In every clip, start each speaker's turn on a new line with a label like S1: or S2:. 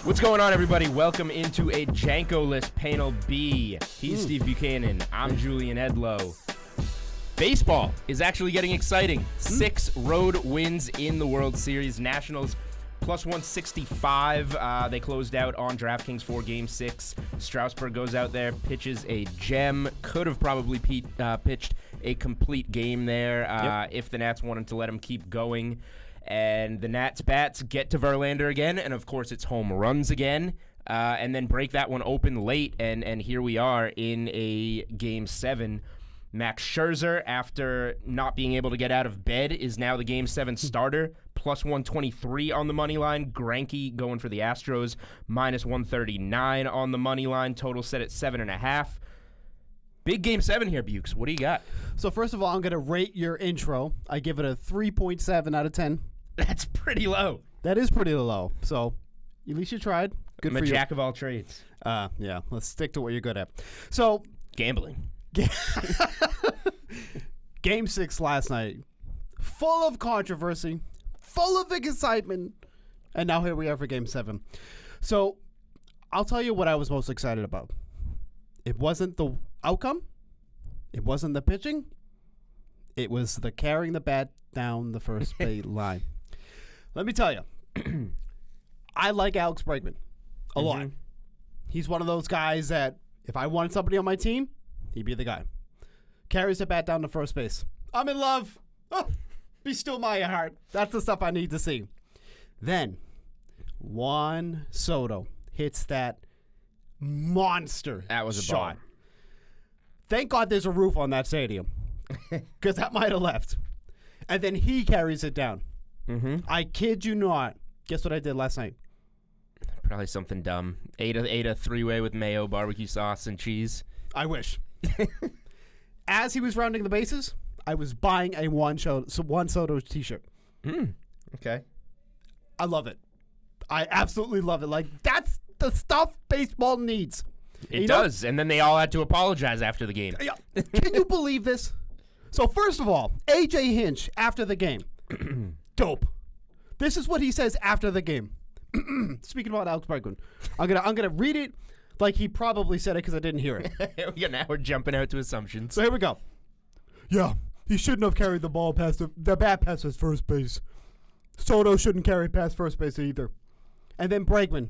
S1: What's going on, everybody? Welcome into a Janko-less Panel B. He's Steve Buchanan. I'm Julian Edlow. Baseball is actually getting exciting. 6 road wins in the World Series. Nationals plus 165. They closed out on DraftKings for Game 6. Strasburg goes out there, pitches a gem. Could have probably pitched a complete game there if the Nats wanted to let him keep going. And the Nats bats get to Verlander again, and of course it's home runs again, and then break that one open late, and here we are in a Game 7. Max Scherzer, after not being able to get out of bed, is now the Game 7 starter, plus 123 on the money line. Greinke going for the Astros, minus 139 on the money line. Total set at 7.5. Big Game 7 here, Bukes. What do you got?
S2: So first of all, I'm going to rate your intro. I give it a 3.7 out of 10.
S1: That's pretty low.
S2: That is pretty low. So at least you tried. Good
S1: I'm
S2: for
S1: a
S2: you.
S1: jack of all trades.
S2: Yeah, let's stick to what you're good at. So
S1: Gambling.
S2: Game 6 last night, full of controversy, full of excitement, and now here we are for Game 7. So I'll tell you what I was most excited about. It wasn't the outcome. It wasn't the pitching. It was the carrying the bat down the first base line. Let me tell you, I like Alex Bregman a lot. He's one of those guys that if I wanted somebody on my team, he'd be the guy. Carries the bat down to first base. I'm in love. Oh, be still my heart. That's the stuff I need to see. Then Juan Soto hits that monster
S1: That was a
S2: shot.
S1: bomb.
S2: Thank God there's a roof on that stadium, because that might have left. And then he carries it down. I kid you not. Guess what I did last night?
S1: Probably something dumb. Ate a three-way with mayo, barbecue sauce, and cheese.
S2: I wish. As he was rounding the bases, I was buying a Juan Soto t-shirt.
S1: Okay.
S2: I love it. I absolutely love it. Like, that's the stuff baseball needs.
S1: It does, and then they all had to apologize after the game.
S2: Can you believe this? So first of all, AJ Hinch after the game, dope. This is what he says after the game. Speaking about Alex Bregman, I'm gonna read it like he probably said it because I didn't hear it.
S1: Now we're jumping out to assumptions.
S2: So here we go. Yeah, he shouldn't have carried the ball past the bat past his first base. Soto shouldn't carry past first base either. And then Bregman,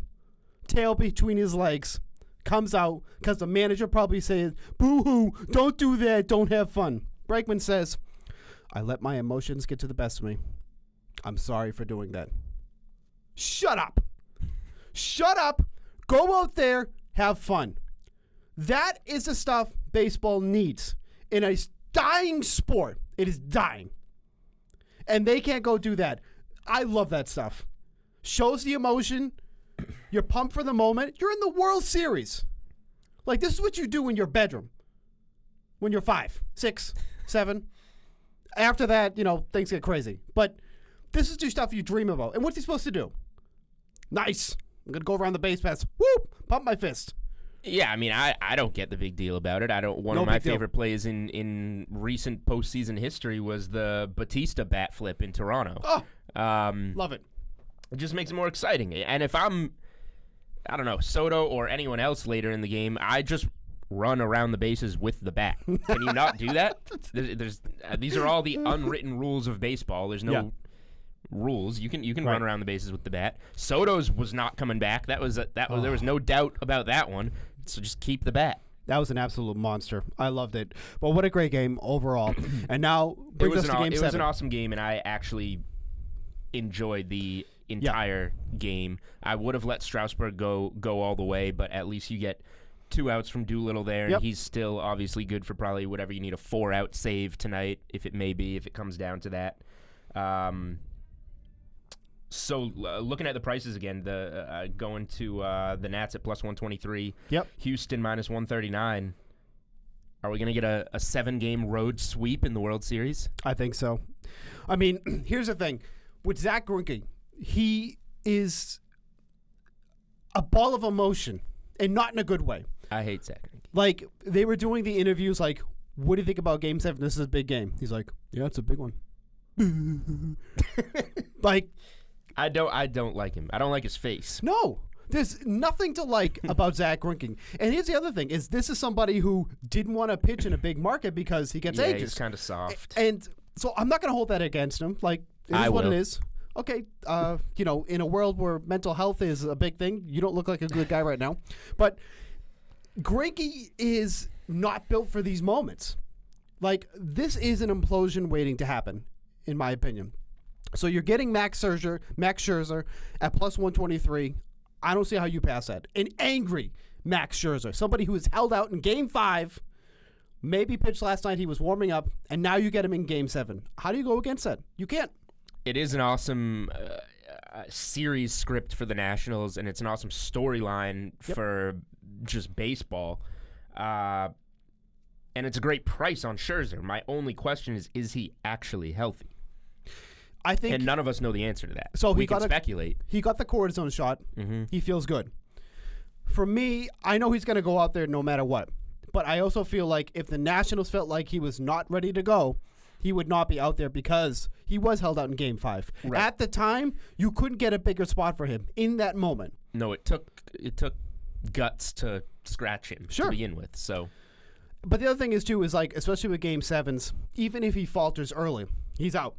S2: tail between his legs, comes out because the manager probably says, "Boo-hoo, don't do that, don't have fun." Bregman says, "I let my emotions get to the best of me. I'm sorry for doing that." Shut up. Shut up. Go out there, have fun. That is the stuff baseball needs. In a dying sport, it is dying. And they can't go do that. I love that stuff. Shows the emotion. You're pumped for the moment. You're in the World Series. Like, this is what you do in your bedroom when you're 5, 6, 7. After that, things get crazy. But this is the stuff you dream about. And what's he supposed to do? Nice. I'm going to go around the base paths. Whoop! Pump my fist.
S1: Yeah, I mean, I don't get the big deal about it. One of my favorite plays in recent postseason history was the Batista bat flip in Toronto.
S2: Oh, love it.
S1: It just makes it more exciting. And if I don't know, Soto or anyone else later in the game, I just run around the bases with the bat. Can you not do that? These are all the unwritten rules of baseball. There's no rules. You can run around the bases with the bat. Soto's was not coming back. There was no doubt about that one. So just keep the bat.
S2: That was an absolute monster. I loved it. But what a great game overall. And now brings us to Game 7.
S1: It was an awesome game, and I actually enjoyed the entire game. I would have let Strasburg go all the way, but at least you get 2 outs from Doolittle there, and he's still obviously good for probably whatever you need, a 4-out save tonight, if it comes down to that. So looking at the prices again, going to the Nats at plus 123.
S2: Yep.
S1: Houston minus 139. Are we going to get a 7-game road sweep in the World Series?
S2: I think so. I mean, here's the thing. With Zach Greinke, he is a ball of emotion, and not in a good way.
S1: I hate Zach Greinke.
S2: Like, they were doing the interviews like, what do you think about Game 7? This is a big game. He's like, yeah, it's a big one. Like,
S1: I don't like him. I don't like his face.
S2: no. There's nothing to like about Zach Greinke. And here's the other thing: is this is somebody who didn't want to pitch in a big market because he gets ages.
S1: He's kind of soft.
S2: And so I'm not going to hold that against him. Like, it is what it is. Okay, in a world where mental health is a big thing, you don't look like a good guy right now. But Greinke is not built for these moments. Like, this is an implosion waiting to happen, in my opinion. So you're getting Max Scherzer at plus 123. I don't see how you pass that. An angry Max Scherzer, somebody who was held out in Game 5, maybe pitched last night, he was warming up, and now you get him in Game 7. How do you go against that? You can't.
S1: It is an awesome series script for the Nationals, and it's an awesome storyline for just baseball. And it's a great price on Scherzer. My only question is he actually healthy?
S2: I think,
S1: and none of us know the answer to that.
S2: So
S1: we can speculate.
S2: He got the cortisone shot.
S1: Mm-hmm.
S2: He feels good. For me, I know he's going to go out there no matter what. But I also feel like if the Nationals felt like he was not ready to go, he would not be out there because he was held out in Game 5.
S1: Right.
S2: At the time, you couldn't get a bigger spot for him in that moment.
S1: No, it took guts to scratch him to begin with. So,
S2: but the other thing is too is like, especially with Game 7s, even if he falters early, he's out.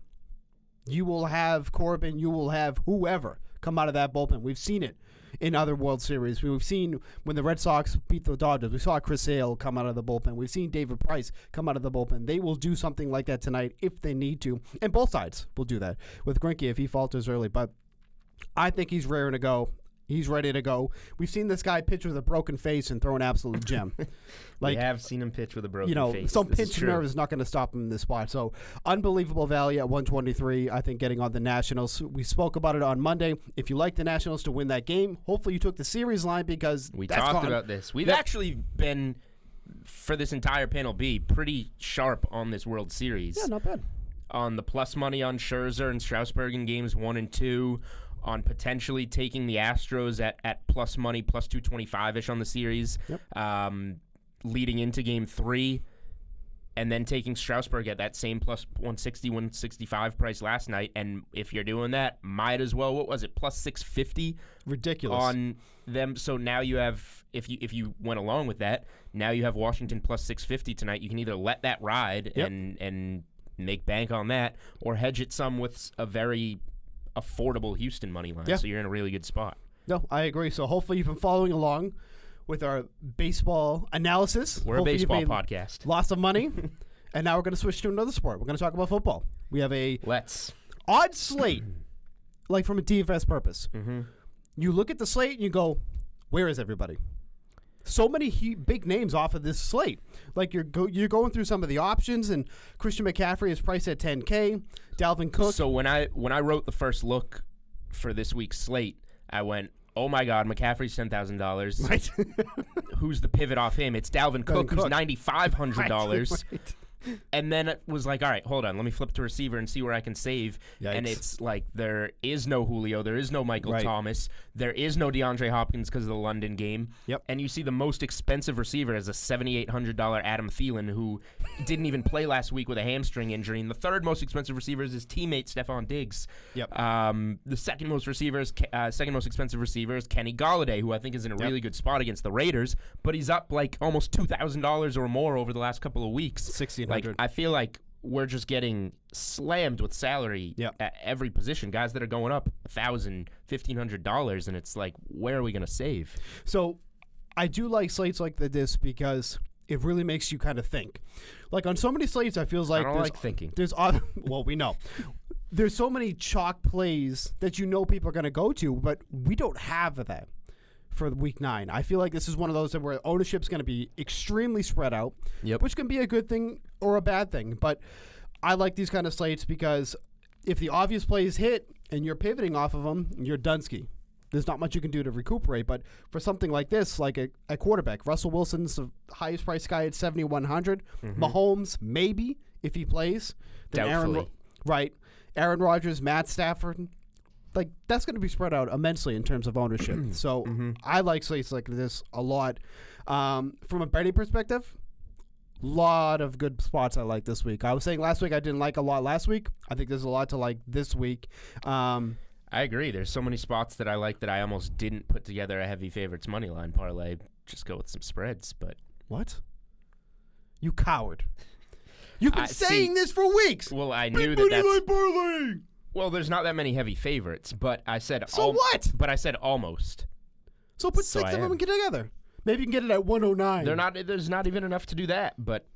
S2: You will have Corbin, you will have whoever come out of that bullpen. We've seen it in other World Series. We've seen when the Red Sox beat the Dodgers. We saw Chris Sale come out of the bullpen. We've seen David Price come out of the bullpen. They will do something like that tonight if they need to. And both sides will do that with Greinke if he falters early. But I think he's raring to go. He's ready to go. We've seen this guy pitch with a broken face and throw an absolute gem.
S1: We have seen him pitch with a broken face.
S2: Some pinch nerve is not going to stop him in this spot. So, unbelievable value at 123, I think, getting on the Nationals. We spoke about it on Monday. If you like the Nationals to win that game, hopefully you took the series line because
S1: we talked about this. We've actually been, for this entire panel B, pretty sharp on this World Series.
S2: Yeah, not bad.
S1: On the plus money on Scherzer and Strasburg in games 1 and 2. On potentially taking the Astros at plus money, plus 225-ish on the series, leading into Game 3, and then taking Strasburg at that same plus 160, 165 price last night. And if you're doing that, might as well, what was it, plus 650?
S2: Ridiculous.
S1: On them. So now you have, if you went along with that, now you have Washington plus 650 tonight. You can either let that ride and make bank on that, or hedge it some with a very affordable Houston money line, so you're in a really good spot.
S2: No, I agree. So hopefully you've been following along with our baseball analysis.
S1: We're
S2: hopefully
S1: a baseball podcast.
S2: Lots of money. And now we're going to switch to another sport. We're going to talk about football. We have a odd slate, like from a DFS purpose.
S1: Mm-hmm.
S2: You look at the slate and you go, where is everybody? So many big names off of this slate. Like you're going through some of the options, and Christian McCaffrey is priced at $10K. Dalvin Cook.
S1: So when I wrote the first look for this week's slate, I went, oh my God, McCaffrey's $10,000.
S2: Right.
S1: Who's the pivot off him? It's Dalvin Cook, who's $9,500.
S2: Right.
S1: And then it was like, all right, hold on, let me flip to receiver and see where I can save.
S2: Yikes.
S1: And it's like there is no Julio, there is no Michael Thomas, there is no DeAndre Hopkins because of the London game.
S2: Yep.
S1: And you see the most expensive receiver as a $7,800 Adam Thielen, who didn't even play last week with a hamstring injury. And the third most expensive receiver is his teammate Stephon Diggs.
S2: Yep.
S1: The second most expensive receiver is Kenny Golladay, who I think is in a really good spot against the Raiders, but he's up like almost $2,000 or more over the last couple of weeks.
S2: $1,600.
S1: Like, I feel like we're just getting slammed with salary at every position. Guys that are going up $1,000, $1,500, and it's like, where are we going to save?
S2: So I do like slates like this because it really makes you kind of think. Like on so many slates, I feel like
S1: I don't like thinking.
S2: Well, we know. There's so many chalk plays that you know people are going to go to, but we don't have that for week 9. I feel like this is one of those where ownership's going to be extremely spread out, which can be a good thing or a bad thing. But I like these kind of slates because if the obvious plays hit and you're pivoting off of them, you're Dunsky. There's not much you can do to recuperate. But for something like this, like a quarterback, Russell Wilson's the highest priced guy at $7,100. Mahomes, maybe, if he plays. Then
S1: Doubtfully.
S2: Aaron Rodgers, Matt Stafford. Like, that's going to be spread out immensely in terms of ownership. So I like slates like this a lot. From a betting perspective, lot of good spots I like this week. I was saying last week I didn't like a lot last week. I think there's a lot to like this week.
S1: I agree. There's so many spots that I like that I almost didn't put together a heavy favorites money line parlay. Just go with some spreads, but
S2: What? You coward. You've been saying this for weeks.
S1: Well, I
S2: Big
S1: knew
S2: money
S1: that's
S2: line parlay.
S1: well. There's not that many heavy favorites, but I said
S2: So what?
S1: But I said almost.
S2: So put
S1: So
S2: 6
S1: I
S2: of them
S1: am.
S2: and get together. Maybe you can get it at 109.
S1: They're not. There's not even enough to do that. But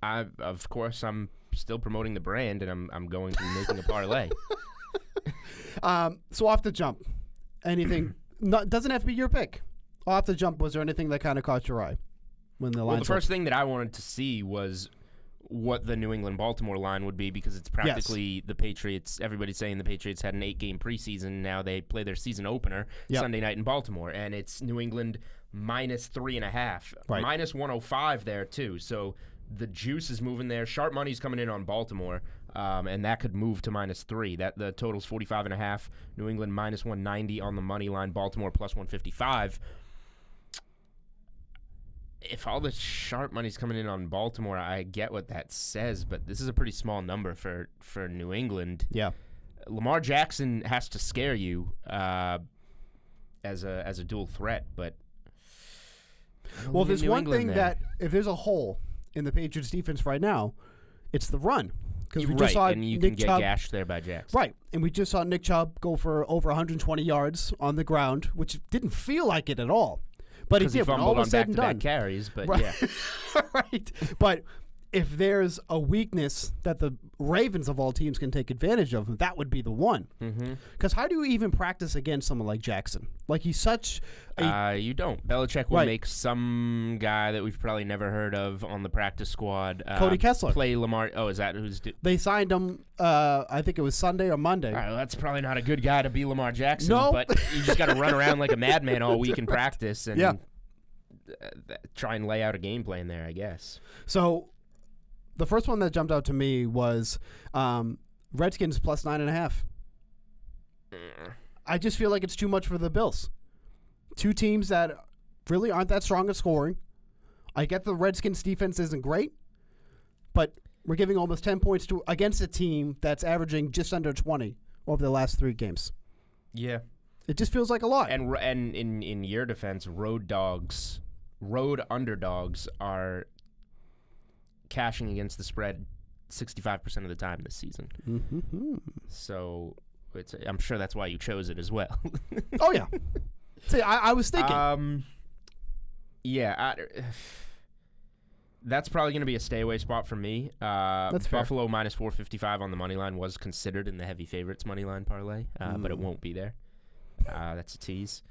S1: of course, I'm still promoting the brand, and I'm going to be making a parlay.
S2: So off the jump, anything doesn't have to be your pick. Off the jump, was there anything that kind of caught your eye when the line?
S1: Well, the first thing that I wanted to see was what the New England-Baltimore line would be, because it's practically the Patriots. Everybody's saying the Patriots had an 8-game preseason. Now they play their season opener Sunday night in Baltimore, and it's New England minus 3.5, minus 105 there too. So the juice is moving there. Sharp money's coming in on Baltimore, and that could move to minus 3. That the total's 45.5. New England minus 190 on the money line. Baltimore plus 155. If all the sharp money's coming in on Baltimore, I get what that says, but this is a pretty small number for New England.
S2: Yeah.
S1: Lamar Jackson has to scare you as a dual threat, but
S2: Well, there's
S1: New
S2: one
S1: England
S2: thing
S1: there.
S2: that if there's a hole in the Patriots defense right now, it's the run. Because we
S1: Right,
S2: just saw
S1: and you
S2: Nick
S1: can get
S2: Chubb,
S1: gashed there by Jackson.
S2: right, and we just saw Nick Chubb go for over 120 yards on the ground, which didn't feel like it at all. But he
S1: Because he
S2: did when all
S1: fumbled
S2: was
S1: on
S2: said and
S1: back-to-back
S2: done.
S1: carries, but
S2: Right.
S1: yeah.
S2: Right. But if there's a weakness that the Ravens of all teams can take advantage of, that would be the one. Because how do you even practice against someone like Jackson? Like, he's such a...
S1: You don't. Belichick will
S2: Right.
S1: make some guy that we've probably never heard of on the practice squad.
S2: Cody Kessler.
S1: Play Lamar. Oh, is that who's...
S2: They signed him, I think it was Sunday or Monday.
S1: All right, well, that's probably not a good guy to be Lamar Jackson.
S2: No.
S1: But you just got to run around like a madman all week in practice and
S2: Yeah.
S1: try and lay out a game plan there, I guess.
S2: So the first one that jumped out to me was Redskins plus 9.5. I just feel like it's too much for the Bills. Two teams that really aren't that strong at scoring. I get the Redskins defense isn't great, but we're giving almost 10 points against a team that's averaging just under 20 over the last 3 games.
S1: Yeah.
S2: It just feels like a lot.
S1: And in your defense, road underdogs are cashing against the spread 65% of the time this season.
S2: Mm-hmm.
S1: So I'm sure that's why you chose it as well.
S2: Oh, yeah. See, I was thinking.
S1: That's probably going to be a stay away spot for me.
S2: That's fair.
S1: Buffalo minus 455 on the money line was considered in the heavy favorites money line parlay, but it won't be there. That's a tease.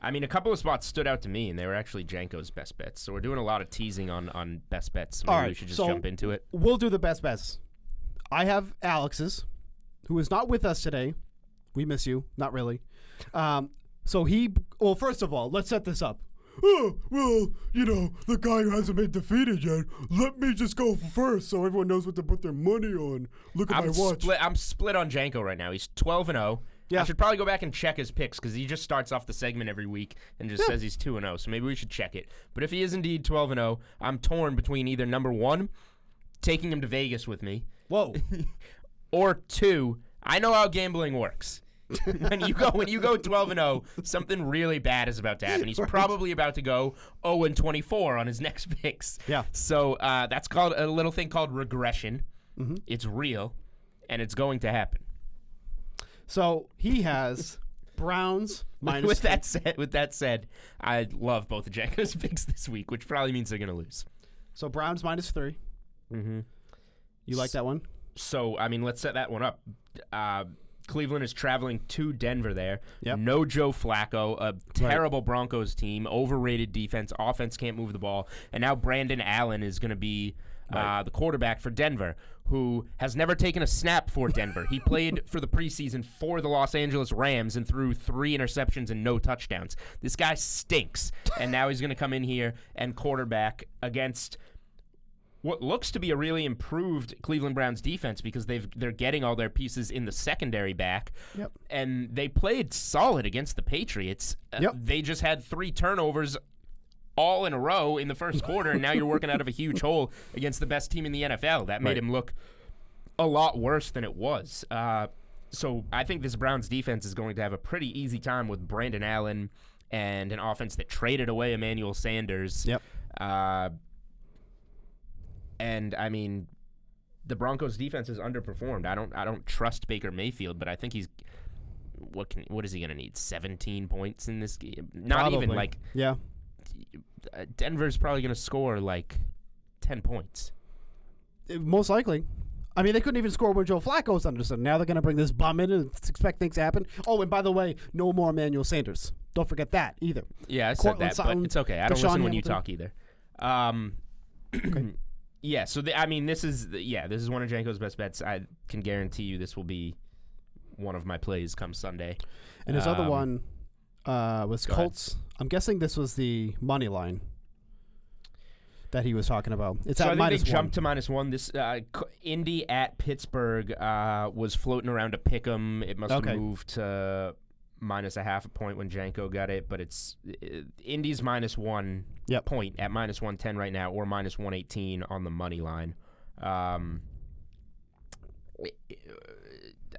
S1: I mean, a couple of spots stood out to me, and they were actually Janko's best bets. So we're doing a lot of teasing on best bets. So maybe
S2: All right,
S1: we should just
S2: so
S1: jump into it.
S2: We'll do the best bets. I have Alex's, who is not with us today. We miss you. Not really. Well, first of all, let's set this up. Oh, well, the guy who hasn't been defeated yet. Let me just go first so everyone knows what to put their money on. Look at my watch.
S1: I'm split on Janko right now. He's 12-0.
S2: Yeah.
S1: I should probably go back and check his picks because he just starts off the segment every week and just says he's 2-0. So maybe we should check it. But if he is indeed 12-0, I'm torn between either number 1, taking him to Vegas with me.
S2: Whoa.
S1: Or 2, I know how gambling works. when you go 12-0, something really bad is about to happen. He's probably about to go 0-24 on his next picks.
S2: Yeah.
S1: So that's called a little thing called regression.
S2: Mm-hmm.
S1: It's real, and it's going to happen.
S2: So he has Browns minus.
S1: With that said, I love both of Janko's picks this week, which probably means they're going to lose.
S2: So Browns minus 3.
S1: Mm-hmm.
S2: You like that one?
S1: So I mean, let's set that one up. Cleveland is traveling to Denver there.
S2: Yep.
S1: No Joe Flacco, a terrible Broncos team, overrated defense, offense can't move the ball. And now Brandon Allen is going to be the quarterback for Denver, who has never taken a snap for Denver. He played for the preseason for the Los Angeles Rams and threw 3 interceptions and no touchdowns. This guy stinks. And now he's going to come in here and quarterback against what looks to be a really improved Cleveland Browns defense because they're getting all their pieces in the secondary back.
S2: Yep.
S1: And they played solid against the Patriots.
S2: Yep.
S1: They just had 3 turnovers all in a row in the first quarter, and now you're working out of a huge hole against the best team in the NFL. That made him look a lot worse than it was. So I think this Browns defense is going to have a pretty easy time with Brandon Allen and an offense that traded away Emmanuel Sanders.
S2: Yep.
S1: And I mean, the Broncos defense has underperformed. I don't trust Baker Mayfield, but I think he's what is he going to need? 17 points in this game? Not
S2: Probably.
S1: even like
S2: Yeah.
S1: Denver's probably going to score like 10 points.
S2: Most likely. I mean, they couldn't even score when Joe Flacco's under center. Now they're going to bring this bum in and expect things to happen. Oh, and by the way, no more Emmanuel Sanders. Don't forget that either.
S1: Yeah, I said
S2: Cortland
S1: that,
S2: Sutton,
S1: but it's okay. I don't
S2: Deshaun
S1: listen when you
S2: Hamilton.
S1: talk either.
S2: Okay.
S1: Yeah, so I mean, this is one of Janko's best bets. I can guarantee you this will be one of my plays come Sunday.
S2: And his other one was
S1: go ahead.
S2: Colts. I'm guessing this was the money line that he was talking about. It's
S1: So
S2: at
S1: I think
S2: minus
S1: they
S2: one.
S1: jumped to -1. This Indy at Pittsburgh was floating around to pick 'em. It must have moved to -0.5 a point when Janko got it, but it's Indy's -1 point at -110 right now, or -118 on the money line.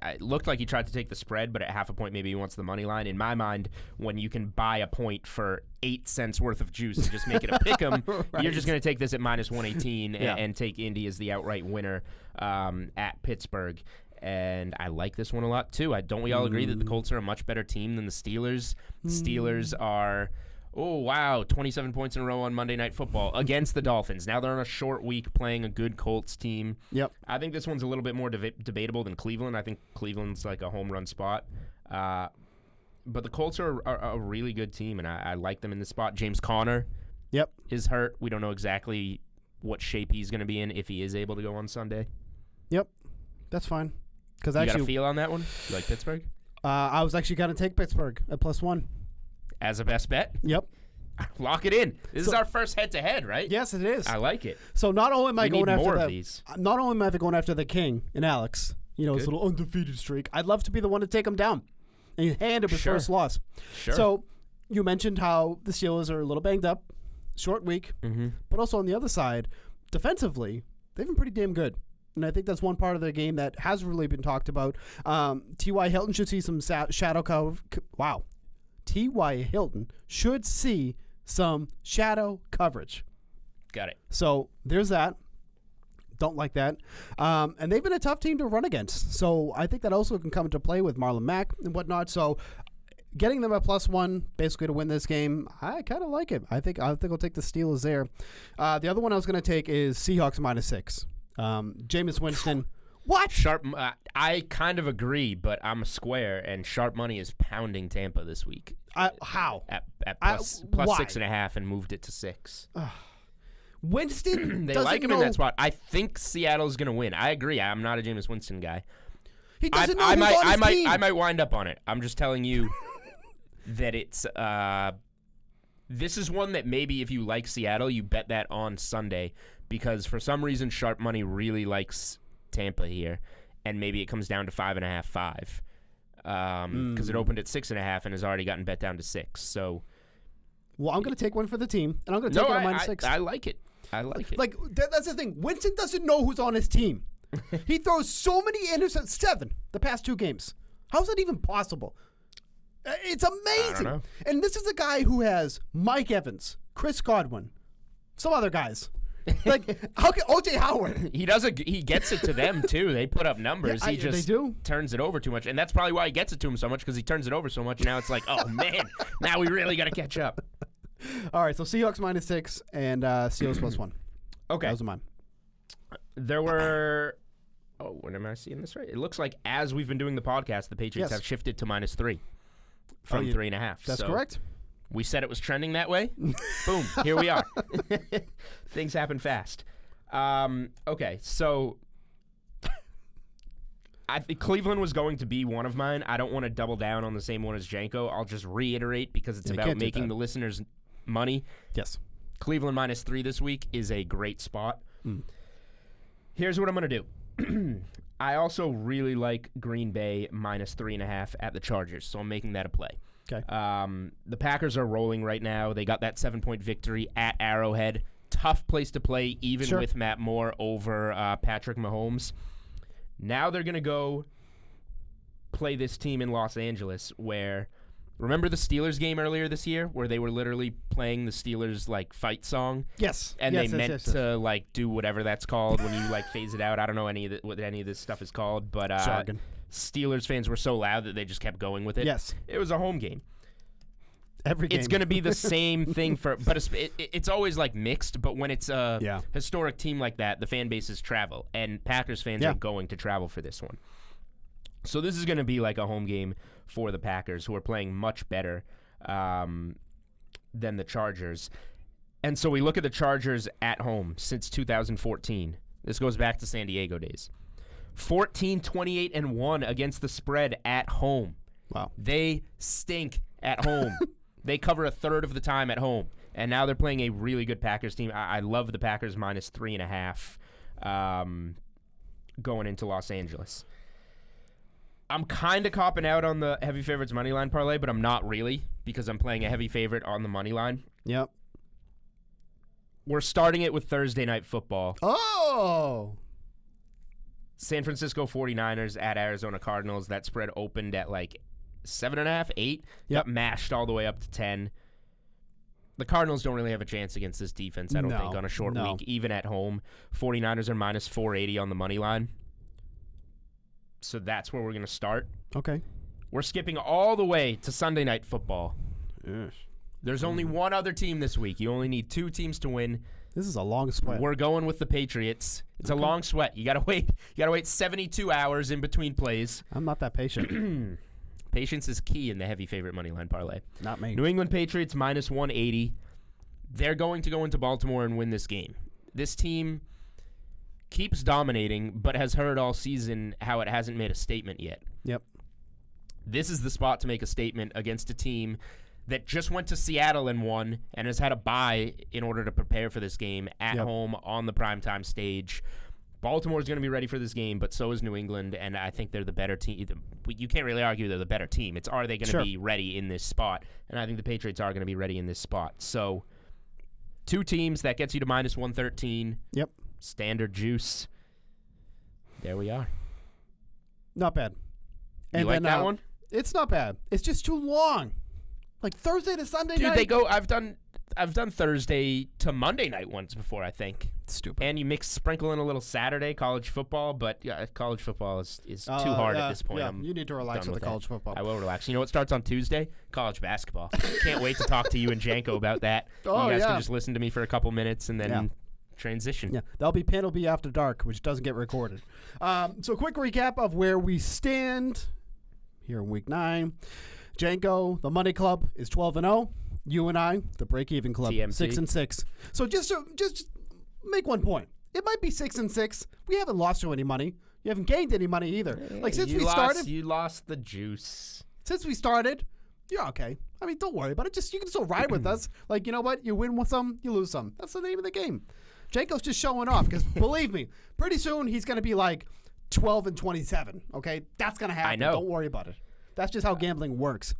S1: It looked like he tried to take the spread, but at half a point maybe he wants the money line. In my mind, when you can buy a point for 8 cents worth of juice and just make it a pick 'em,
S2: Right.
S1: you're just going to take this at -118
S2: Yeah.
S1: and take Indy as the outright winner at Pittsburgh. And I like this one a lot too. Don't we all agree that the Colts are a much better team than the Steelers? The Steelers are, 27 points in a row on Monday Night Football against the Dolphins. Now they're on a short week playing a good Colts team.
S2: Yep.
S1: I think this one's a little bit more debatable than Cleveland. I think Cleveland's like a home run spot. But the Colts are a really good team, and I like them in this spot. James Conner is hurt. We don't know exactly what shape he's going to be in if he is able to go on Sunday.
S2: Yep. That's fine. Because
S1: You got
S2: actually,
S1: a feel on that one? You like Pittsburgh?
S2: I was actually going to take Pittsburgh at +1.
S1: As a best bet?
S2: Yep.
S1: Lock it in. This is our first head-to-head, right?
S2: Yes, it is.
S1: I like it.
S2: So not only am I
S1: We
S2: going
S1: need
S2: after
S1: more of
S2: the
S1: these.
S2: not only am I going after the King and Alex, his
S1: Good.
S2: little undefeated streak. I'd love to be the one to take him down and hand him his
S1: Sure.
S2: first loss.
S1: Sure.
S2: So you mentioned how the Steelers are a little banged up, short week, but also on the other side, defensively, they've been pretty damn good. And I think that's one part of the game that has really been talked about. T.Y. Hilton should see some shadow cover. Wow. T.Y. Hilton should see some shadow coverage.
S1: Got it.
S2: So there's that. Don't like that. And they've been a tough team to run against. So I think that also can come into play with Marlon Mack and whatnot. So getting them at +1 basically to win this game, I kind of like it. I think I'll take the Steelers there. The other one I was going to take is Seahawks -6. Jameis Winston. What?
S1: Sharp. I kind of agree, but I'm a square, and sharp money is pounding Tampa this week.
S2: How?
S1: At
S2: why?
S1: plus 6.5 and moved it to 6.
S2: Winston
S1: They
S2: doesn't
S1: like him
S2: know.
S1: in that spot. I think Seattle's going to win. I agree. I'm not a Jameis Winston guy.
S2: He doesn't know
S1: I
S2: who's
S1: might,
S2: on his team.
S1: I might wind up on it. I'm just telling you that it's. This is one that maybe if you like Seattle, you bet that on Sunday, because for some reason sharp money really likes Tampa here, and maybe it comes down to 5.5, 5, because it opened at 6.5 and has already gotten bet down to 6. So,
S2: Well, I'm going to take one for the team, and I'm going to take it at -6.
S1: I like it. I like it.
S2: Like, that's the thing. Winston doesn't know who's on his team. He throws so many interceptions. 7 the past 2 games. How's that even possible? It's amazing.
S1: know.
S2: And this is a guy who has Mike Evans, Chris Godwin, some other guys. Like, how can O.J. Howard?
S1: He gets it to them too. They put up numbers.
S2: Yeah,
S1: He just
S2: they do.
S1: turns it over too much, and that's probably why he gets it to him so much, because he turns it over so much. Now it's like, oh man, now we really got to catch up.
S2: All right, so Seahawks -6 and Steelers +1.
S1: Okay,
S2: Those are mine.
S1: there were. Oh, when am I seeing this right? It looks like as we've been doing the podcast, the Patriots
S2: Yes.
S1: have shifted to -3 from 3.5.
S2: That's
S1: So
S2: correct.
S1: We said it was trending that way. Boom, here we are. Things happen fast. Okay, so I think Cleveland was going to be one of mine. I don't want to double down on the same one as Janko. I'll just reiterate because it's
S2: Yeah, you
S1: about
S2: can't do
S1: making
S2: that.
S1: the listeners money.
S2: Yes.
S1: Cleveland -3 this week is a great spot. Here's what I'm going to do. I also really like Green Bay -3.5 at the Chargers, so I'm making that a play.
S2: Okay.
S1: The Packers are rolling right now. They got that 7-point victory at Arrowhead. Tough place to play, even
S2: Sure.
S1: with Matt Moore over Patrick Mahomes. Now they're going to go play this team in Los Angeles where, remember the Steelers game earlier this year where they were literally playing the Steelers like fight song?
S2: Yes.
S1: And
S2: yes,
S1: they
S2: yes,
S1: meant
S2: yes.
S1: to like do whatever that's called when you like phase it out. I don't know what any of this stuff is called, but
S2: Jargon.
S1: Steelers fans were so loud that they just kept going with it.
S2: Yes.
S1: It was a home game.
S2: Every game.
S1: It's going to be the same thing but it's always like mixed, but when it's a historic team like that, the fan bases travel, and Packers fans are going to travel for this one. So this is going to be like a home game for the Packers, who are playing much better than the Chargers. And so we look at the Chargers at home since 2014. This goes back to San Diego days. 14, 28, and 1 against the spread at home.
S2: Wow.
S1: They stink at home. They cover a third of the time at home. And now they're playing a really good Packers team. I love the Packers minus 3.5 going into Los Angeles. I'm kind of copping out on the heavy favorites money line parlay, but I'm not really because I'm playing a heavy favorite on the money line.
S2: Yep.
S1: We're starting it with Thursday Night Football.
S2: Oh!
S1: San Francisco 49ers at Arizona Cardinals. That spread opened at like 7.5, 8. Got mashed all the way up to 10. The Cardinals don't really have a chance against this defense, I don't think, on a short week, even at home. 49ers are minus 480 on the money line. So that's where we're going to start.
S2: Okay.
S1: We're skipping all the way to Sunday Night Football.
S2: Yes.
S1: There's only one other team this week. You only need 2 teams to win.
S2: This is a long sweat.
S1: We're going with the Patriots. It's a long sweat. You gotta wait. You gotta wait 72 hours in between plays.
S2: I'm not that patient.
S1: Patience is key in the heavy favorite money line parlay.
S2: Not me.
S1: New England Patriots minus 180. They're going to go into Baltimore and win this game. This team keeps dominating, but has heard all season how it hasn't made a statement yet.
S2: Yep.
S1: This is the spot to make a statement against a team that just went to Seattle and won and has had a bye in order to prepare for this game at home on the primetime stage. Baltimore's going to be ready for this game, but so is New England, and I think they're the better team. You can't really argue they're the better team. It's are they going to be ready in this spot? And I think the Patriots are going to be ready in this spot. So 2 teams, that gets you to minus 113.
S2: Yep.
S1: Standard juice. There we are.
S2: Not bad.
S1: You like that one?
S2: It's not bad. It's just too long. Like Thursday to Sunday night.
S1: Dude, they go. I've done Thursday to Monday night once before, I think.
S2: Stupid.
S1: And you sprinkle in a little Saturday college football, but college football is too hard at this point.
S2: Yeah, you need to relax with the college football.
S1: I will relax. You know what starts on Tuesday? College basketball. Can't wait to talk to you and Janko about that. You guys can just listen to me for a couple minutes and then transition.
S2: Yeah, that'll be Panel B After Dark, which doesn't get recorded. So quick recap of where we stand here in Week 9. Janko, the Money Club, is 12-0. You and I, the Break-Even Club,
S1: TMC.
S2: 6-6. So just make one point. It might be 6-6. We haven't lost you any money. You haven't gained any money either. Like since we started,
S1: you lost the juice.
S2: Since we started, you're okay. I mean, don't worry about it. You can still ride with us. Like, you know what? You win with some, you lose some. That's the name of the game. Janko's just showing off because believe me, pretty soon he's going to be like 12-27. Okay, that's going to happen.
S1: I know.
S2: Don't worry about it. That's just how gambling works.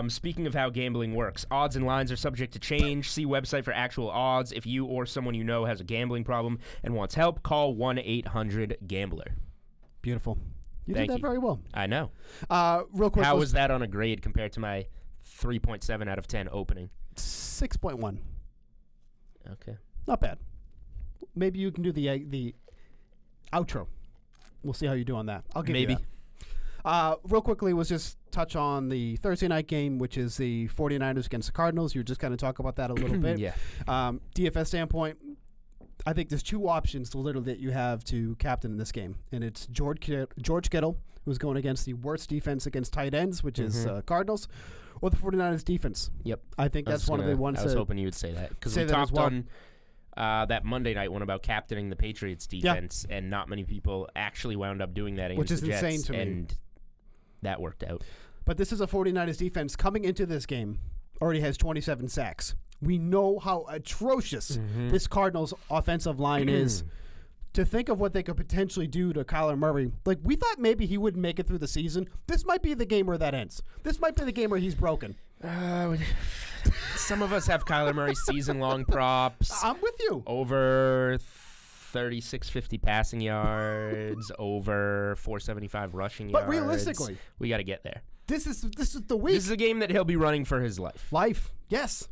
S1: Speaking of how gambling works, odds and lines are subject to change. See website for actual odds. If you or someone you know has a gambling problem and wants help, call 1-800-GAMBLER.
S2: Beautiful. You
S1: Thank
S2: did that
S1: you.
S2: very well.
S1: I know.
S2: Real quick.
S1: How was that on a grade compared to my 3.7 out of 10 opening?
S2: 6.1.
S1: Okay.
S2: Not bad. Maybe you can do the outro. We'll see how you do on that. I'll give you that. Real quickly, was just touch on the Thursday night game, which is the 49ers against the Cardinals. You were just kind of talk about that a little bit.
S1: Yeah.
S2: DFS standpoint, I think there's 2 options literally that you have to captain in this game, and it's George Kittle, who's going against the worst defense against tight ends, which is Cardinals, or the 49ers defense.
S1: Yep.
S2: I think that's one of the ones.
S1: I was hoping you would say that because we talked on that Monday night one about captaining the Patriots defense, and not many people actually wound up doing that against the Jets,
S2: insane to me.
S1: And that worked out.
S2: But this is a 49ers defense coming into this game already has 27 sacks. We know how atrocious this Cardinals offensive line is. To think of what they could potentially do to Kyler Murray. Like, we thought maybe he wouldn't make it through the season. This might be the game where that ends. This might be the game where he's broken.
S1: Some of us have Kyler Murray season-long props.
S2: I'm with you.
S1: Over 3,650 passing yards, over 475 rushing yards.
S2: But realistically,
S1: we got to get there.
S2: This is the week.
S1: This is a game that he'll be running for his life.
S2: Yes.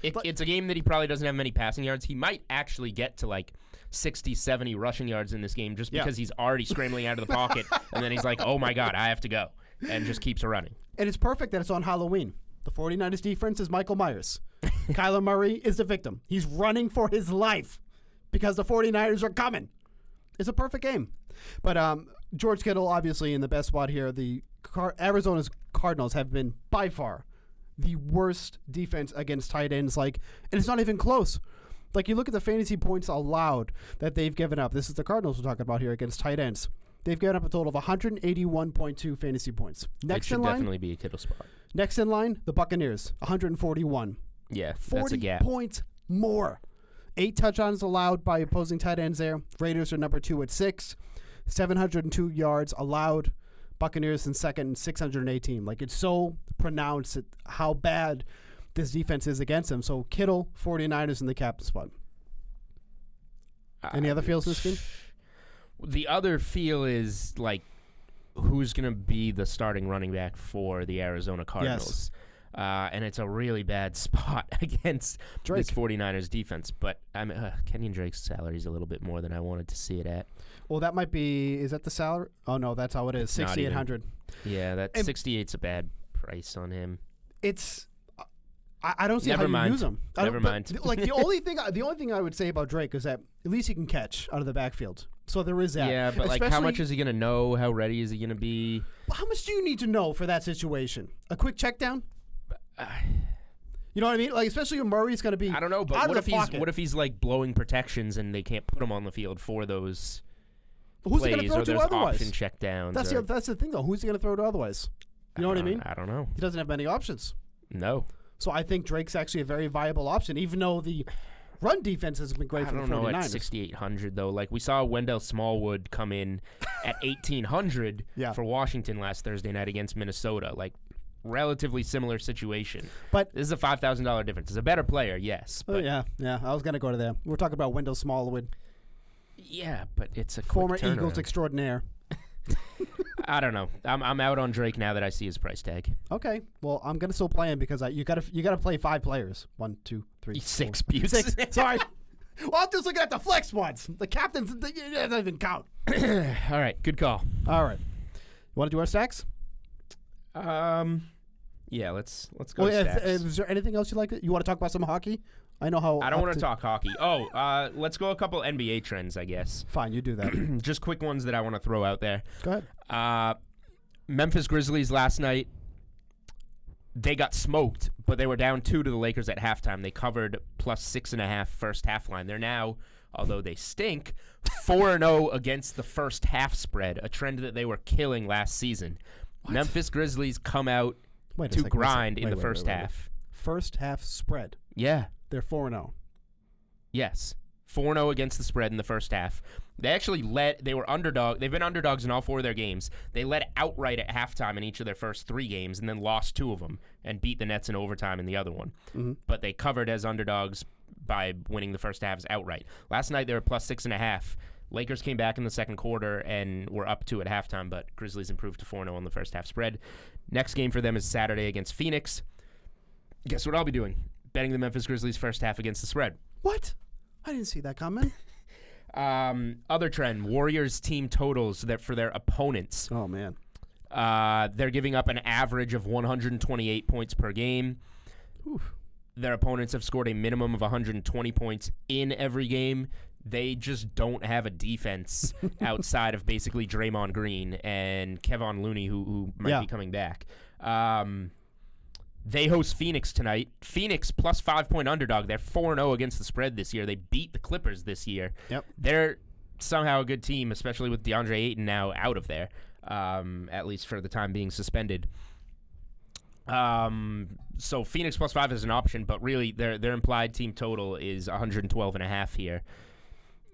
S1: It's a game that he probably doesn't have many passing yards. He might actually get to like 60, 70 rushing yards in this game just because he's already scrambling out of the pocket. And then he's like, oh, my God, I have to go. And just keeps running.
S2: And it's perfect that it's on Halloween. The 49ers defense is Michael Myers. Kyler Murray is the victim. He's running for his life because the 49ers are coming. It's a perfect game. But George Kittle, obviously, in the best spot here. The Arizona's Cardinals have been, by far, the worst defense against tight ends. And it's not even close. You look at the fantasy points allowed that they've given up. This is the Cardinals we're talking about here against tight ends. They've given up a total of 181.2 fantasy points.
S1: It should definitely be a Kittle spot.
S2: Next in line, the Buccaneers, 141.
S1: Yeah, that's a gap.
S2: 40 points more. 8 touchdowns allowed by opposing tight ends there. Raiders are number 2 at 6. 702 yards allowed. Buccaneers in second, 618. It's so pronounced how bad this defense is against them. So Kittle, 49ers in the captain spot. Any other feels in this game?
S1: The other feel is who's going to be the starting running back for the Arizona Cardinals. Yes. And it's a really bad spot against this 49ers defense. But Kenyon Drake's salary is a little bit more than I wanted to see it at.
S2: Well, that might be. Is that the salary? Oh no, that's how it is. 6,800.
S1: Yeah, that 68's a bad price on him.
S2: It's. I don't see how you use him.
S1: Never mind.
S2: The only thing I would say about Drake is that at least he can catch out of the backfield. So there is that.
S1: Yeah, but how much is he going to know? How ready is he going to be?
S2: How much do you need to know for that situation? A quick check down? You know what I mean? Especially when Murray's going to be.
S1: I don't know, but what if he's blowing protections and they can't put him on the field for those
S2: Who's he
S1: plays,
S2: going to throw
S1: or
S2: to
S1: there's
S2: otherwise?
S1: option check downs.
S2: That's the thing, though. Who's he going to throw to otherwise? You know what I mean?
S1: I don't know.
S2: He doesn't have many options.
S1: No.
S2: So I think Drake's actually a very viable option, even though the run defense has been great for the 49ers. I don't know
S1: at 6,800, though. We saw Wendell Smallwood come in at 1,800 for Washington last Thursday night against Minnesota. Relatively similar situation. But this is a $5,000 difference. It's a better player, yes. But
S2: yeah. I was going to go to there. We're talking about Wendell Smallwood.
S1: Yeah, but it's a
S2: former
S1: quick turnaround.
S2: Eagles extraordinaire.
S1: I don't know. I'm out on Drake now that I see his price tag.
S2: Okay. Well, I'm gonna still play him because you gotta play 5 players. 1, 2, 3,
S1: 6.
S2: 6. Sorry. Well, I'm just looking at the flex ones. The captains that doesn't even count.
S1: All right. Good call.
S2: All right. You want to do our stacks?
S1: Yeah. Let's go. Stacks.
S2: Is there anything else you like? You want to talk about some hockey? I know how.
S1: I don't want to talk hockey. Let's go a couple NBA trends, I guess.
S2: Fine, you do that.
S1: Just quick ones that I want to throw out there.
S2: Go ahead.
S1: Memphis Grizzlies last night, they got smoked, but they were down 2 to the Lakers at halftime. They covered plus 6.5 first half line. They're now, although they stink, 4-0 against the first half spread, a trend that they were killing last season. What? Memphis Grizzlies come out to grind in the first half.
S2: First half spread.
S1: Yeah.
S2: They're 4-0.
S1: Yes. 4-0 against the spread in the first half. They actually they were underdog. They've been underdogs in all 4 of their games. They led outright at halftime in each of their first 3 games and then lost 2 of them and beat the Nets in overtime in the other one. Mm-hmm. But they covered as underdogs by winning the first halves outright. Last night they were plus 6.5. Lakers came back in the second quarter and were up 2 at halftime, but Grizzlies improved to 4-0 on the first half spread. Next game for them is Saturday against Phoenix. Guess what I'll be doing? Betting the Memphis Grizzlies first half against the spread.
S2: What? I didn't see that coming.
S1: Other trend, Warriors team totals that for their opponents.
S2: Oh, man.
S1: They're giving up an average of 128 points per game.
S2: Oof.
S1: Their opponents have scored a minimum of 120 points in every game. They just don't have a defense outside of basically Draymond Green and Kevon Looney, who might be coming back. They host Phoenix tonight. Phoenix plus 5-point underdog. They're 4-0 against the spread this year. They beat the Clippers this year.
S2: Yep.
S1: They're somehow a good team, especially with DeAndre Ayton now out of there, at least for the time being suspended. So Phoenix plus 5 is an option, but really their implied team total is 112.5 here.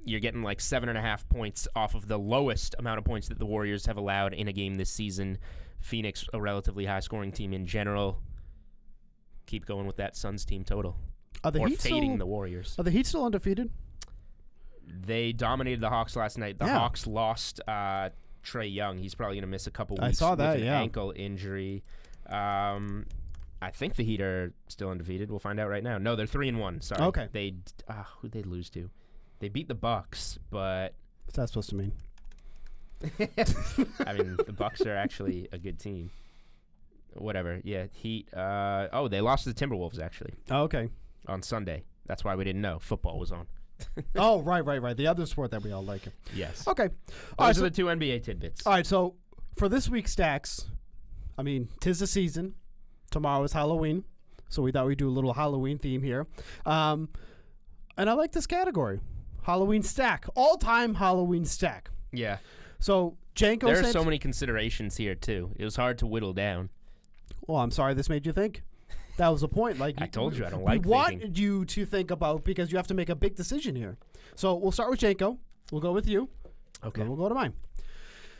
S1: You're getting 7.5 points off of the lowest amount of points that the Warriors have allowed in a game this season. Phoenix, a relatively high-scoring team in general. Keep going with that Suns team total.
S2: Are the Heat
S1: fading
S2: still,
S1: the Warriors.
S2: Are the Heat still undefeated?
S1: They dominated the Hawks last night. The Hawks lost Trae Young. He's probably going to miss a couple weeks.
S2: I saw that,
S1: with an ankle injury. I think the Heat are still undefeated. We'll find out right now. No, they're 3-1. Sorry.
S2: Okay.
S1: Who'd they lose to? They beat the Bucks, but
S2: what's that supposed to mean?
S1: I mean, the Bucks are actually a good team. Whatever. Yeah, Heat. They lost to the Timberwolves actually.
S2: Oh, okay.
S1: On Sunday. That's why we didn't know football was on.
S2: Oh, right. The other sport that we all like.
S1: Yes.
S2: Okay.
S1: Those are the two NBA tidbits.
S2: All right. So for this week's stacks, I mean, 'tis the season. Tomorrow is Halloween, so we thought we'd do a little Halloween theme here. And I like this category, Halloween stack, all-time Halloween stack.
S1: Yeah.
S2: So Janko said,
S1: there are so many considerations here too. It was hard to whittle down.
S2: Well, I'm sorry this made you think. That was the point. Like
S1: I told you, I don't like thinking.
S2: We wanted you to think about because you have to make a big decision here. So we'll start with Janko. We'll go with you.
S1: Okay.
S2: Then we'll go to mine.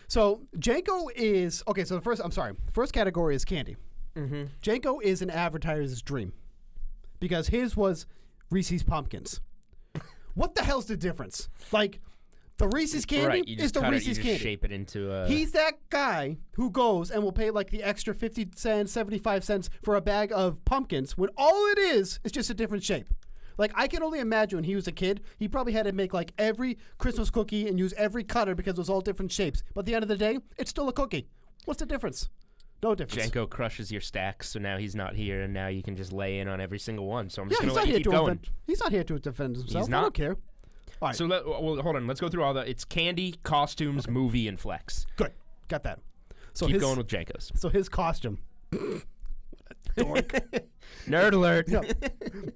S2: So Janko is okay. So first category is candy.
S1: Mm-hmm.
S2: Janko is an advertiser's dream because his was Reese's Pumpkins. What the hell's the difference? Like, the Reese's candy is the Reese's candy.
S1: Shape it into a...
S2: He's that guy who goes and will pay like the extra 50 cents, 75 cents for a bag of pumpkins when all it is just a different shape. Like, I can only imagine when he was a kid, he probably had to make like every Christmas cookie and use every cutter because it was all different shapes. But at the end of the day, it's still a cookie. What's the difference? No difference.
S1: Janko crushes your stacks, so now he's not here, and now you can just lay in on every single one. So I'm just
S2: going
S1: to let you keep going.
S2: He's not here to defend himself.
S1: He's not.
S2: I don't care. All right.
S1: So hold on. Let's go through all the. It's candy, costumes, movie, and flex.
S2: Good. Got that. So
S1: keep going with Janko's.
S2: So his costume. Dork.
S1: Nerd alert.
S2: Yeah.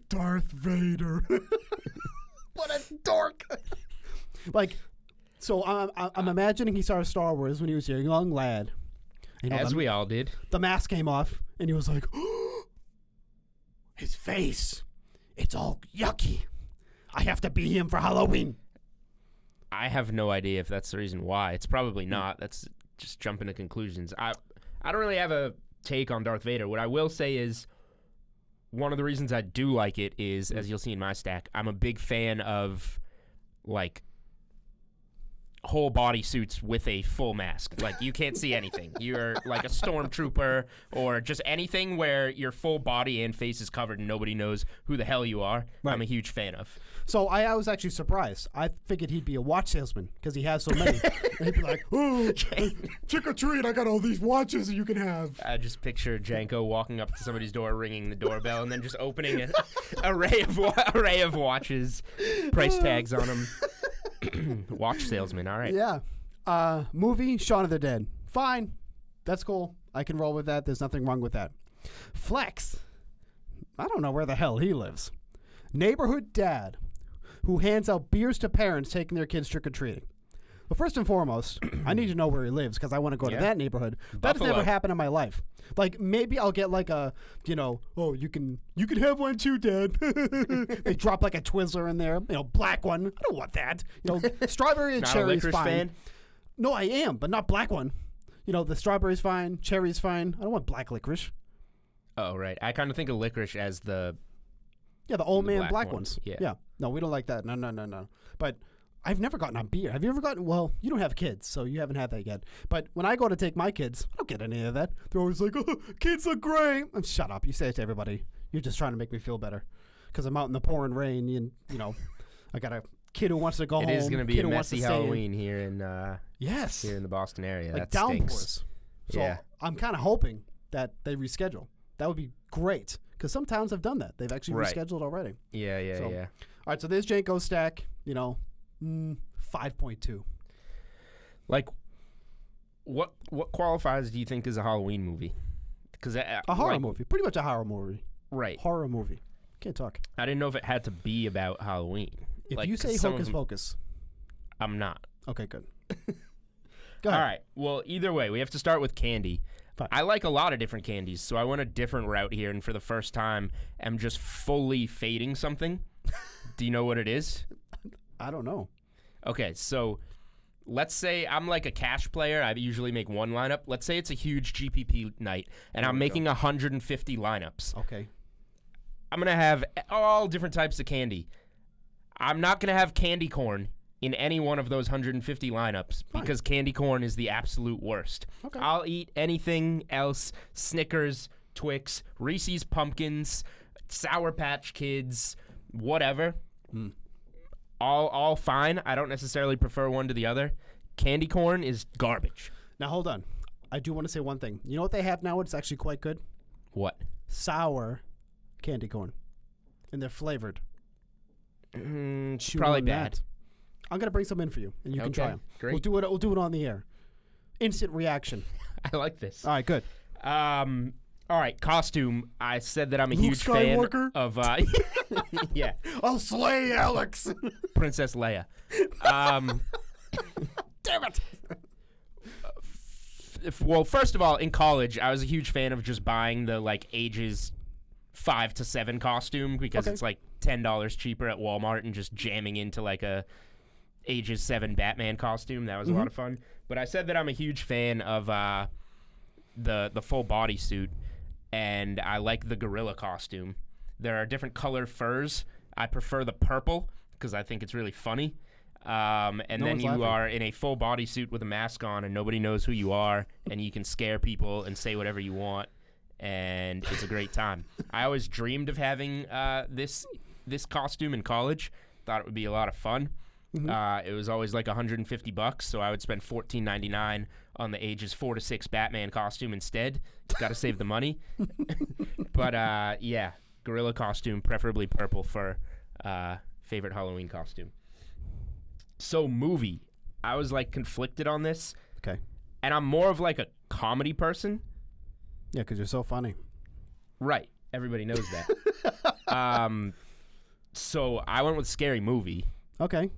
S2: Darth Vader. What a dork. Like, so I'm imagining he saw Star Wars when he was a young lad. You know,
S1: as we all did.
S2: The mask came off, and he was like, his face, it's all yucky. I have to be him for Halloween.
S1: I have no idea if that's the reason why. It's probably not. That's just jumping to conclusions. I don't really have a take on Darth Vader. What I will say is one of the reasons I do like it is, as you'll see in my stack, I'm a big fan of, like, whole body suits with a full mask. Like, you can't see anything. You're like a stormtrooper or just anything where your full body and face is covered and nobody knows who the hell you are. Right. I'm a huge fan of.
S2: So I was actually surprised. I figured he'd be a watch salesman because he has so many. And he'd be like, oh, trick or treat, I got all these watches you can have.
S1: I just picture Janko walking up to somebody's door, ringing the doorbell, and then just opening an array of watches, price tags on them. Watch salesman, all right.
S2: Yeah. Movie, Shaun of the Dead. Fine. That's cool. I can roll with that. There's nothing wrong with that. Flex. I don't know where the hell he lives. Neighborhood dad who hands out beers to parents taking their kids trick-or-treating. Well, first and foremost, I need to know where he lives because I want to go to that neighborhood. That has never happened in my life. Like, maybe I'll get like a, oh, you can have one too, Dad. They drop like a Twizzler in there, black one. I don't want that. Strawberry and cherry is fine. Fan? No, I am, but not black one. The strawberry's fine, cherry's fine. I don't want black licorice.
S1: Oh, right. I kind of think of licorice as the...
S2: Yeah, the old man black ones.
S1: Yeah.
S2: No, we don't like that. No. But I've never gotten a beer. Have you ever gotten? Well, you don't have kids, so you haven't had that yet. But when I go to take my kids, I don't get any of that. They're always like, oh, kids look great. And shut up. You say it to everybody. You're just trying to make me feel better. Because I'm out in the pouring rain, and, I got a kid who wants to go home.
S1: It is going to be a messy Halloween here in
S2: yes,
S1: here in the Boston area.
S2: Like
S1: that
S2: downpours.
S1: Stinks.
S2: So
S1: yeah.
S2: I'm kind of hoping that they reschedule. That would be great. Because some towns have done that. They've actually rescheduled already.
S1: Yeah.
S2: All right, so there's Janko's stack, 5.2.
S1: Like, what qualifies do you think is a Halloween movie? Because
S2: a horror movie. Pretty much a horror movie.
S1: Right.
S2: Horror movie. Can't talk.
S1: I didn't know if it had to be about Halloween.
S2: If you say Hocus Pocus.
S1: I'm not.
S2: Okay, good. Go ahead.
S1: All right. Well, either way, we have to start with candy.
S2: Fine.
S1: I like a lot of different candies, so I went a different route here, and for the first time, I'm just fully fading something. Do you know what it is?
S2: I don't know.
S1: Okay, so let's say I'm like a cash player. I usually make one lineup. Let's say it's a huge GPP night, and I'm making 150 lineups.
S2: Okay.
S1: I'm going to have all different types of candy. I'm not going to have candy corn in any one of those 150 lineups because candy corn is the absolute worst.
S2: Okay.
S1: I'll eat anything else: Snickers, Twix, Reese's Pumpkins, Sour Patch Kids, whatever. All fine. I don't necessarily prefer one to the other. Candy corn is garbage.
S2: Now, hold on. I do want to say one thing. You know what they have now? It's actually quite good?
S1: What?
S2: Sour candy corn. And they're flavored.
S1: Probably bad.
S2: That. I'm going to bring some in for you, and you can try them.
S1: Great.
S2: We'll do it on the air. Instant reaction.
S1: I like this.
S2: All right, good.
S1: All right, costume. I said that I'm a
S2: Luke
S1: huge
S2: Skywalker?
S1: fan of yeah,
S2: I'll slay Alex.
S1: Princess Leia.
S2: Damn it.
S1: Well, first of all, in college, I was a huge fan of just buying the like ages 5 to 7 costume because it's like $10 cheaper at Walmart and just jamming into like a ages 7 Batman costume. That was a lot of fun. But I said that I'm a huge fan of the full body suit, and I like the gorilla costume. There are different color furs. I prefer the purple because I think it's really funny. And then you are in a full body suit with a mask on, and nobody knows who you are, and you can scare people and say whatever you want, and it's a great time. I always dreamed of having this costume in college. Thought it would be a lot of fun. It was always like $150, so I would spend $14.99 on the ages 4 to 6 Batman costume instead. Got to save the money. But yeah, gorilla costume, preferably purple for favorite Halloween costume. So movie, I was like conflicted on this.
S2: Okay.
S1: And I'm more of like a comedy person.
S2: Yeah, because you're so funny.
S1: Right. Everybody knows that. So I went with Scary Movie.
S2: Okay.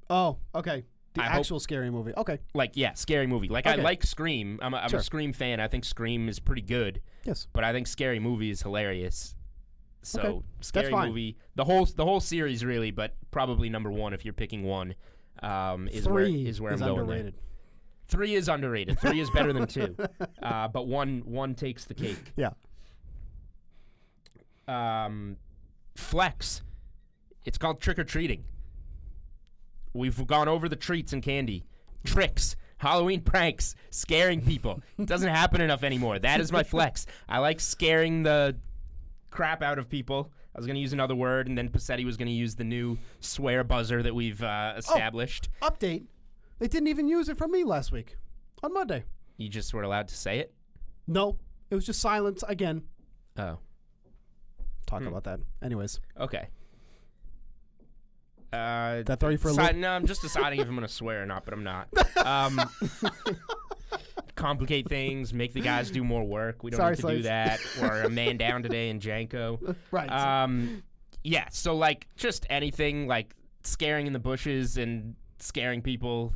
S2: Oh, okay. The
S1: I
S2: actual Scary Movie. Okay.
S1: Like, yeah, Scary Movie. Like,
S2: Okay.
S1: I like Scream. I'm
S2: Sure.
S1: a Scream fan. I think Scream is pretty good.
S2: Yes.
S1: But I think Scary Movie is hilarious. So
S2: Okay.
S1: Scary
S2: fine.
S1: Movie, the whole series really, but probably number 1 if you're picking one. Is where I'm going
S2: underrated.
S1: there. 3 is underrated. 3 is better than 2. But one takes the cake.
S2: Yeah.
S1: Flex. It's called trick or treating. We've gone over the treats and candy. Tricks. Halloween pranks. Scaring people. It doesn't happen enough anymore. That is my flex. I like scaring the crap out of people. I was going to use another word, and then Passetti was going to use the new swear buzzer that we've established.
S2: Update. They didn't even use it from me last week on Monday.
S1: You just were allowed to say it?
S2: No. It was just silence again.
S1: Oh.
S2: Talk about that. Anyways.
S1: Okay.
S2: That throw you for a loop?
S1: No, I'm just deciding if I'm going to swear or not, but I'm not. Complicate things, make the guys do more work. We don't need to do that. We're a man down today in Janko.
S2: Right.
S1: Yeah, so like just anything like scaring in the bushes and scaring people,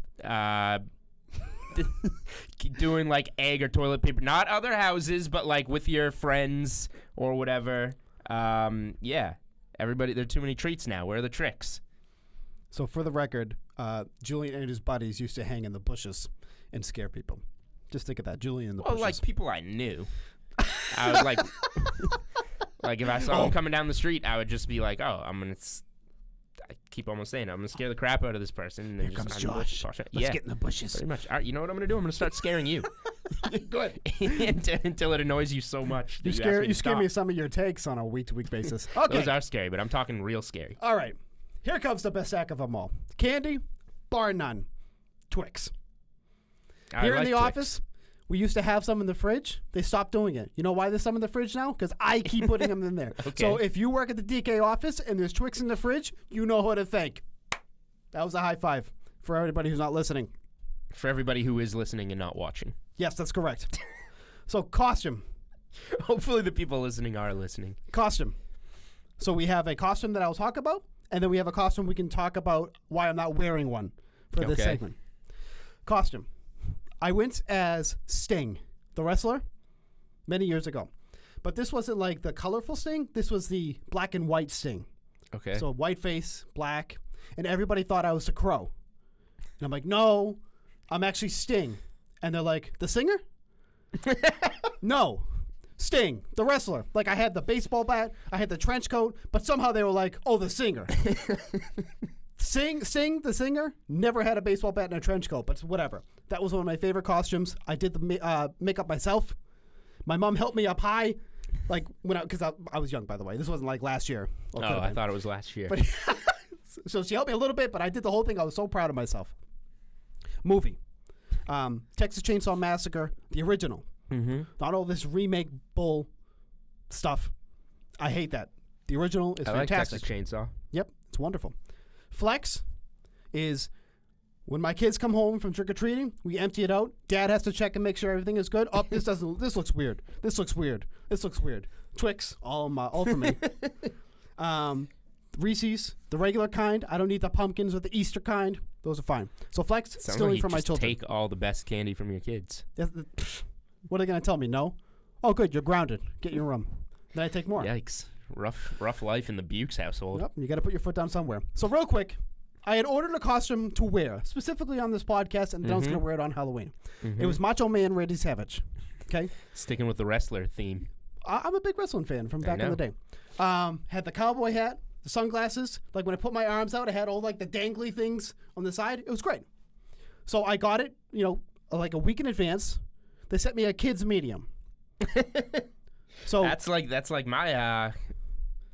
S1: doing like egg or toilet paper, not other houses, but like with your friends or whatever. Yeah, everybody, there are too many treats now. Where are the tricks?
S2: So for the record, Julian and his buddies used to hang in the bushes and scare people. Just think of that, Julian in the bushes.
S1: Well, like people I knew. I was like, like if I saw them coming down the street, I would just be like, oh, I keep almost saying, I'm going to scare the crap out of this person. And
S2: Here comes Josh. Let's get in the bushes.
S1: Pretty much. All right, you know what I'm going to do? I'm going to start scaring you.
S2: Good.
S1: Until it annoys you so much that
S2: You scare me
S1: stop.
S2: with some of your takes on a week-to-week basis. Okay.
S1: Those are scary, but I'm talking real scary.
S2: All right. Here comes the best sack of them all. Candy, bar none. Twix. Here in the office, we used to have some in the fridge. They stopped doing it. You know why there's some in the fridge now? Because I keep putting them in there.
S1: Okay.
S2: So if you work at the DK office and there's Twix in the fridge, you know who to thank. That was a high five for everybody who's not listening.
S1: For everybody who is listening and not watching.
S2: Yes, that's correct. So costume.
S1: Hopefully the people listening are listening.
S2: Costume. So we have a costume that I'll talk about, and then we have a costume we can talk about why I'm not wearing one for this segment. Costume. I went as Sting, the wrestler, many years ago. But this wasn't like the colorful Sting. This was the black and white Sting.
S1: Okay.
S2: So white face, black, and everybody thought I was the Crow. And I'm like, no, I'm actually Sting. And they're like, the singer? No. Sting, the wrestler. Like, I had the baseball bat, I had the trench coat, but somehow they were like, oh, the singer. Sing, the singer, never had a baseball bat and a trench coat, but whatever. That was one of my favorite costumes. I did the makeup myself. My mom helped me up high, like because I was young, by the way. This wasn't like last year.
S1: Oh, I thought it was last year.
S2: But so she helped me a little bit, but I did the whole thing. I was so proud of myself. Movie, Texas Chainsaw Massacre, the original. Mm-hmm. Not all this remake bull stuff. I hate that. The original is fantastic.
S1: Like Texas Chainsaw.
S2: Yep, it's wonderful. Flex is when my kids come home from trick-or-treating, we empty it out. Dad has to check and make sure everything is good. Oh, this looks weird. This looks weird. This looks weird. Twix, all for me. Reese's, the regular kind. I don't need the pumpkins or the Easter kind. Those are fine. So Flex, stealing from my children.
S1: Take all the best candy from your kids.
S2: What are they going to tell me? No? Oh, good. You're grounded. Get your room. Then I take more.
S1: Yikes. Rough life in the Bukes household.
S2: Yep, you got to put your foot down somewhere. So real quick, I had ordered a costume to wear, specifically on this podcast, and then I was going to wear it on Halloween. Mm-hmm. It was Macho Man Randy Savage. Okay?
S1: Sticking with the wrestler theme.
S2: I'm a big wrestling fan from back in the day. Had the cowboy hat, the sunglasses. Like when I put my arms out, I had all like the dangly things on the side. It was great. So I got it, like a week in advance. They sent me a kid's medium. So
S1: that's like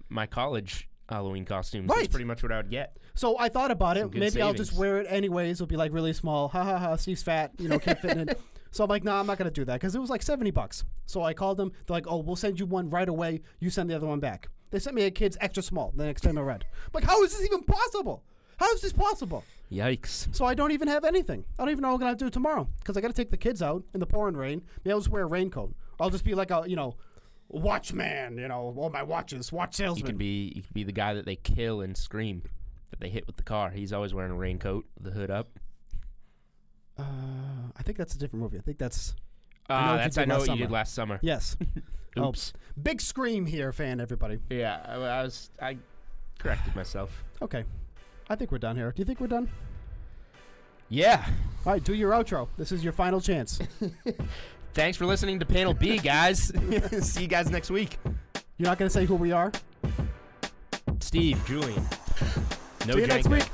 S1: my college Halloween costumes.
S2: Right.
S1: That's pretty much what I would get.
S2: So I thought about it. Maybe
S1: savings.
S2: I'll just wear it anyways. It'll be like really small. Ha ha ha. Steve's fat. Can't fit in it. So I'm like, no, I'm not going to do that because it was like $70. So I called them. They're like, oh, we'll send you one right away. You send the other one back. They sent me a kid's extra small the next time I read. I'm like, how is this even possible? How is this possible?
S1: Yikes.
S2: So I don't even have anything. I don't even know what I'm going to do tomorrow because I got to take the kids out in the pouring rain. Maybe I'll just wear a raincoat. I'll just be like a, watchman, all my watch salesman.
S1: You could be the guy that they kill in Scream, that they hit with the car. He's always wearing a raincoat, the hood up.
S2: I think that's a different movie. I think that's...
S1: I know what you did last summer.
S2: Yes.
S1: Oops.
S2: Big Scream here, fan, everybody.
S1: Yeah, I corrected myself.
S2: Okay. I think we're done here. Do you think we're done?
S1: Yeah.
S2: All right, do your outro. This is your final chance.
S1: Thanks for listening to Panel B, guys. See you guys next week.
S2: You're not going to say who we are?
S1: Steve, Julian. No
S2: See you next week.